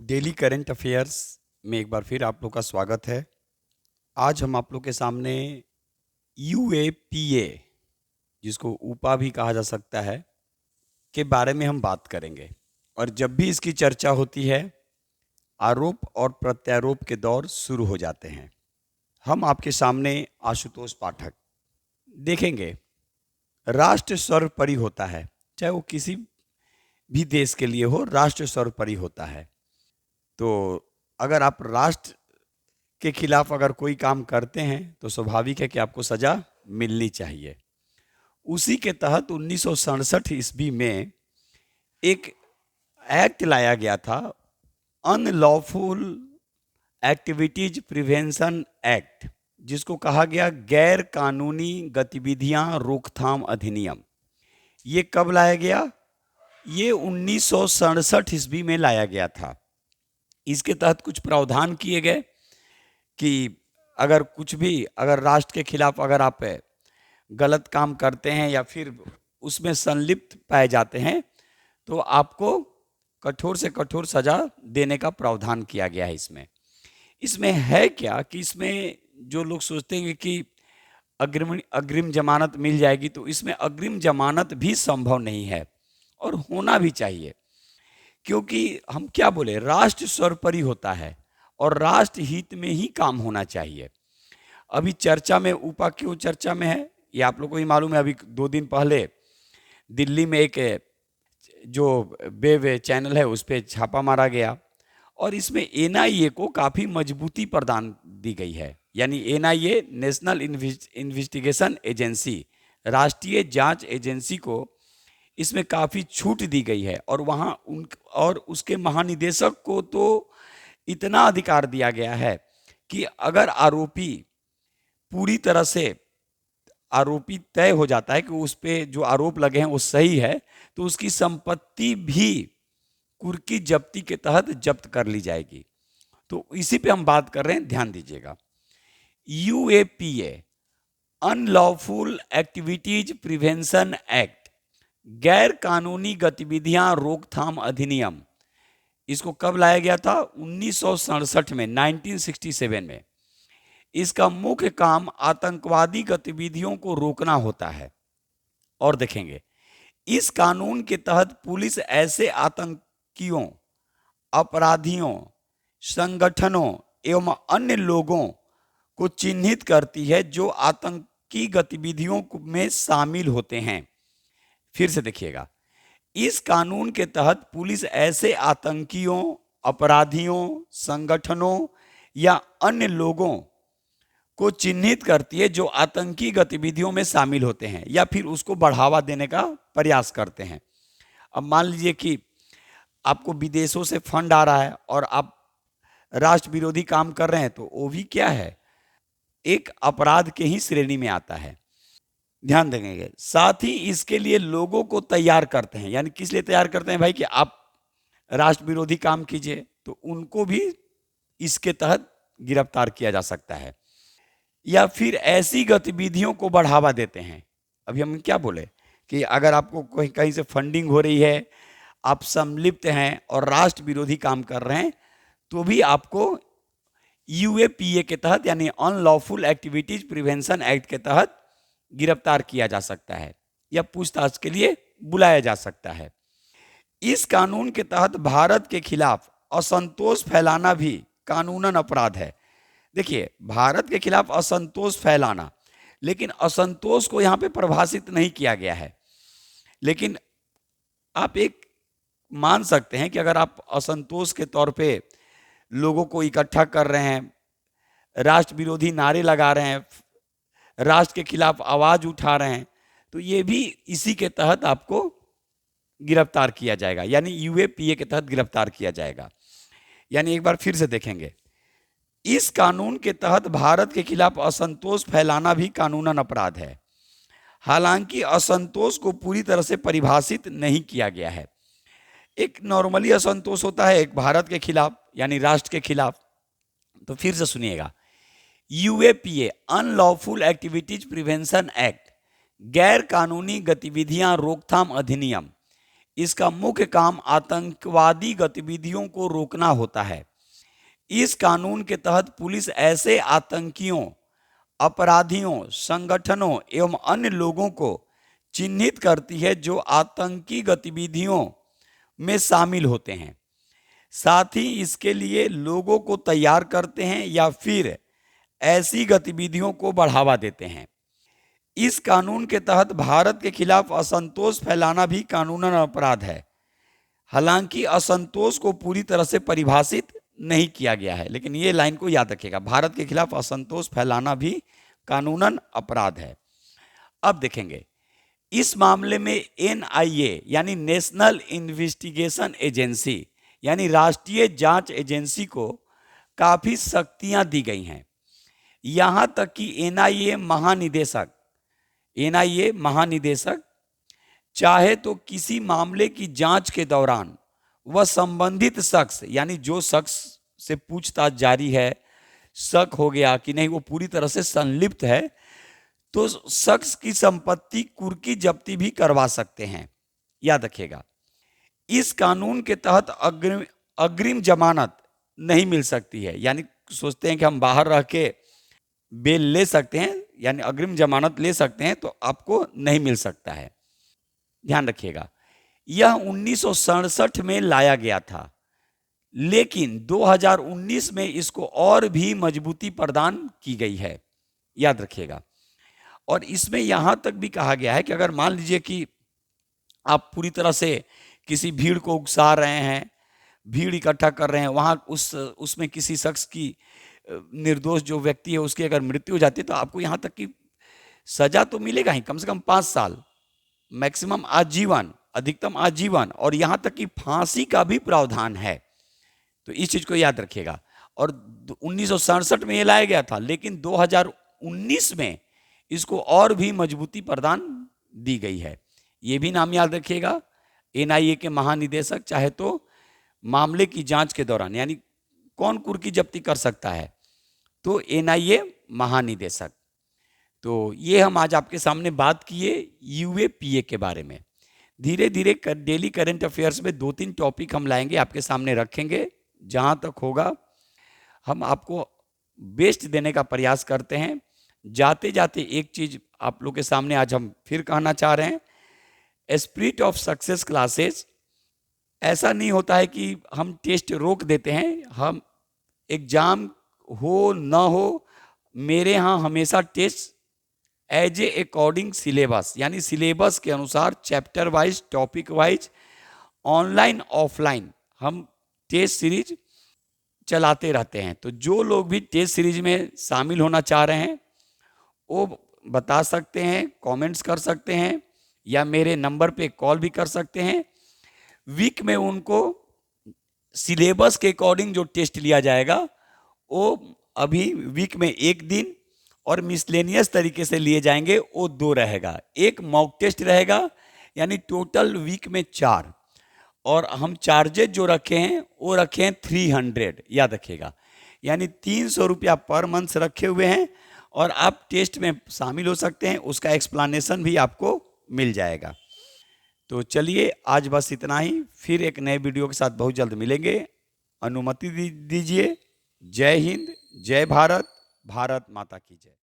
Daily current affairs में एक बार फिर आप लोग का स्वागत है। आज हम आप लोग के सामने यूएपीए, जिसको ऊपा भी कहा जा सकता है, के बारे में हम बात करेंगे। और जब भी इसकी चर्चा होती है, आरोप और प्रत्यारोप के दौर शुरू हो जाते हैं। हम आपके सामने आशुतोष पाठक देखेंगे। राष्ट्र सर्वोपरि होता है, चाहे वो किसी भी देश के लिए हो, राष्ट्र सर्वोपरि होता है। तो अगर आप राष्ट्र के खिलाफ अगर कोई काम करते हैं तो स्वाभाविक है कि आपको सजा मिलनी चाहिए। उसी के तहत 1967 ईस्वी में एक एक्ट लाया गया था, अनलॉफुल एक्टिविटीज प्रिवेंशन एक्ट, जिसको कहा गया गैर कानूनी गतिविधियां रोकथाम अधिनियम। ये कब लाया गया? ये 1967 ईस्वी में लाया गया था। इसके तहत कुछ प्रावधान किए गए कि अगर राष्ट्र के खिलाफ अगर आप गलत काम करते हैं या फिर उसमें संलिप्त पाए जाते हैं तो आपको कठोर से कठोर सजा देने का प्रावधान किया गया है। इसमें है क्या कि इसमें जो लोग सोचते हैं कि अग्रिम जमानत मिल जाएगी, तो इसमें अग्रिम जमानत भी संभव नहीं है और होना भी चाहिए। क्योंकि हम क्या बोले, राष्ट्र सर्वोपरि होता है और राष्ट्र हित में ही काम होना चाहिए। अभी चर्चा में ऊपा क्यों चर्चा में है, ये आप लोगों को ही मालूम है। अभी 2 दिन पहले दिल्ली में एक जो वेब चैनल है उस पर छापा मारा गया और इसमें एनआईए को काफ़ी मजबूती प्रदान दी गई है। यानी एनआईए, नेशनल इन्वेस्टिगेशन एजेंसी, राष्ट्रीय जांच एजेंसी को इसमें काफ़ी छूट दी गई है और और उसके महानिदेशक को तो इतना अधिकार दिया गया है कि अगर पूरी तरह से आरोपी तय हो जाता है कि उस पे जो आरोप लगे हैं वो सही है, तो उसकी संपत्ति भी कुर्की जब्ती के तहत जब्त कर ली जाएगी। तो इसी पे हम बात कर रहे हैं, ध्यान दीजिएगा। UAPA, unlawful activities prevention act, गैर कानूनी गतिविधियां रोकथाम अधिनियम, इसको कब लाया गया था? 1967 में, 1967 में। इसका मुख्य काम आतंकवादी गतिविधियों को रोकना होता है। और देखेंगे, इस कानून के तहत पुलिस ऐसे आतंकियों, अपराधियों, संगठनों एवं अन्य लोगों को चिन्हित करती है जो आतंकी गतिविधियों में शामिल होते हैं। फिर से देखिएगा, इस कानून के तहत पुलिस ऐसे आतंकियों, अपराधियों, संगठनों या अन्य लोगों को चिन्हित करती है जो आतंकी गतिविधियों में शामिल होते हैं या फिर उसको बढ़ावा देने का प्रयास करते हैं। अब मान लीजिए कि आपको विदेशों से फंड आ रहा है और आप राष्ट्र विरोधी काम कर रहे हैं, तो वो भी क्या है, एक अपराध के ही श्रेणी में आता है। ध्यान देंगे। साथ ही इसके लिए लोगों को तैयार करते हैं। यानी किस लिए तैयार करते हैं भाई? कि आप राष्ट्र विरोधी काम कीजिए, तो उनको भी इसके तहत गिरफ्तार किया जा सकता है। या फिर ऐसी गतिविधियों को बढ़ावा देते हैं। अभी हम क्या बोले कि अगर आपको कहीं से फंडिंग हो रही है, आप संलिप्त हैं और राष्ट्र विरोधी काम कर रहे हैं, तो भी आपको यूएपीए के तहत यानी अनलॉफुल एक्टिविटीज प्रिवेंशन एक्ट के तहत गिरफ्तार किया जा सकता है या पूछताछ के लिए बुलाया जा सकता है। इस कानून के तहत भारत के खिलाफ असंतोष फैलाना भी कानूनन अपराध है। देखिए, भारत के खिलाफ असंतोष फैलाना, लेकिन असंतोष को यहां पे परिभाषित नहीं किया गया है। लेकिन आप एक मान सकते हैं कि अगर आप असंतोष के तौर पे लोगों को इकट्ठा कर रहे हैं, राष्ट्र विरोधी नारे लगा रहे हैं, राष्ट्र के खिलाफ आवाज उठा रहे हैं, तो ये भी इसी के तहत आपको गिरफ्तार किया जाएगा, यानी यूएपीए के तहत गिरफ्तार किया जाएगा। यानी एक बार फिर से देखेंगे, इस कानून के तहत भारत के खिलाफ असंतोष फैलाना भी कानूनन अपराध है। हालांकि असंतोष को पूरी तरह से परिभाषित नहीं किया गया है। एक नॉर्मली असंतोष होता है, एक भारत के खिलाफ यानी राष्ट्र के खिलाफ। तो फिर से सुनिएगा, UAPA, unlawful activities prevention act, गैर कानूनी गतिविधियां रोकथाम अधिनियम, इसका मुख्य काम आतंकवादी गतिविधियों को रोकना होता है। इस कानून के तहत पुलिस ऐसे आतंकियों, अपराधियों, संगठनों एवं अन्य लोगों को चिन्हित करती है जो आतंकी गतिविधियों में शामिल होते हैं। साथ ही इसके लिए लोगों को तैयार करते हैं या फिर ऐसी गतिविधियों को बढ़ावा देते हैं। इस कानून के तहत भारत के खिलाफ असंतोष फैलाना भी कानूनन अपराध है। हालांकि असंतोष को पूरी तरह से परिभाषित नहीं किया गया है, लेकिन ये लाइन को याद रखिएगा, भारत के खिलाफ असंतोष फैलाना भी कानूनन अपराध है। अब देखेंगे, इस मामले में एनआईए यानी नेशनल इन्वेस्टिगेशन एजेंसी यानी राष्ट्रीय जांच एजेंसी को काफी शक्तियां दी गई हैं। यहां तक कि एनआईए महानिदेशक चाहे तो किसी मामले की जांच के दौरान वह संबंधित शख्स यानी जो शख्स से पूछताछ जारी है, शक हो गया कि नहीं वो पूरी तरह से संलिप्त है, तो शख्स की संपत्ति कुर्की जब्ती भी करवा सकते हैं। याद रखिएगा, इस कानून के तहत अग्रिम जमानत नहीं मिल सकती है। यानी सोचते हैं कि हम बाहर रह के बेल ले सकते हैं, यानी अग्रिम जमानत ले सकते हैं, तो आपको नहीं मिल सकता है। ध्यान रखिएगा, यह 1967 में लाया गया था, लेकिन 2019 में इसको और भी मजबूती प्रदान की गई है। याद रखिएगा, और इसमें यहां तक भी कहा गया है कि अगर मान लीजिए कि आप पूरी तरह से किसी भीड़ को उकसा रहे हैं, भीड़ इकट्ठा कर रहे हैं, वहां उसमें किसी शख्स की निर्दोष जो व्यक्ति है उसकी अगर मृत्यु हो जाती है, तो आपको यहां तक कि सजा तो मिलेगा ही, कम से कम 5 साल, मैक्सिमम आजीवन, अधिकतम आजीवन, और यहां तक कि फांसी का भी प्रावधान है। तो इस चीज को याद रखिएगा। और 1967 में ये लाया गया था, लेकिन 2019 में इसको और भी मजबूती प्रदान दी गई है। ये भी नाम याद रखिएगा, एनआईए के महानिदेशक चाहे तो मामले की जांच के दौरान, यानी कौन कुर्की जब्ती कर सकता है, तो एनआईए महानिदेशक। तो ये हम आज आपके सामने बात किए यूएपीए के बारे में। धीरे धीरे डेली करंट अफेयर्स में 2-3 टॉपिक हम लाएंगे, आपके सामने रखेंगे। जहां तक होगा हम आपको बेस्ट देने का प्रयास करते हैं। जाते जाते एक चीज आप लोग के सामने आज हम फिर कहना चाह रहे हैं, स्पिरिट ऑफ सक्सेस क्लासेस, ऐसा नहीं होता है कि हम टेस्ट रोक देते हैं। हम एग्जाम हो ना हो, मेरे यहाँ हमेशा test as a according syllabus, यानी सिलेबस के अनुसार chapter wise, topic wise, online offline हम टेस्ट सीरीज चलाते रहते हैं। तो जो लोग भी टेस्ट सीरीज में शामिल होना चाह रहे हैं वो बता सकते हैं, कमेंट्स कर सकते हैं, या मेरे नंबर पे कॉल भी कर सकते हैं। वीक में उनको सिलेबस के अकॉर्डिंग जो टेस्ट लिया जाएगा वो अभी वीक में 1 दिन और मिसलेनियस तरीके से लिए जाएंगे, वो 2 रहेगा। एक मॉक टेस्ट रहेगा, यानी टोटल वीक में 4, और हम चार्जेज जो रखे हैं वो रखे हैं 300, याद रखिएगा, यानी 300 रुपया पर मंथ रखे हुए हैं, और आप टेस्ट में शामिल हो सकते हैं, उसका एक्सप्लेनेशन भी आपको मिल जाएगा। तो चलिए आज बस इतना ही, फिर एक नए वीडियो के साथ बहुत जल्द मिलेंगे। अनुमति दीजिए। जय हिंद, जय भारत, भारत माता की जय।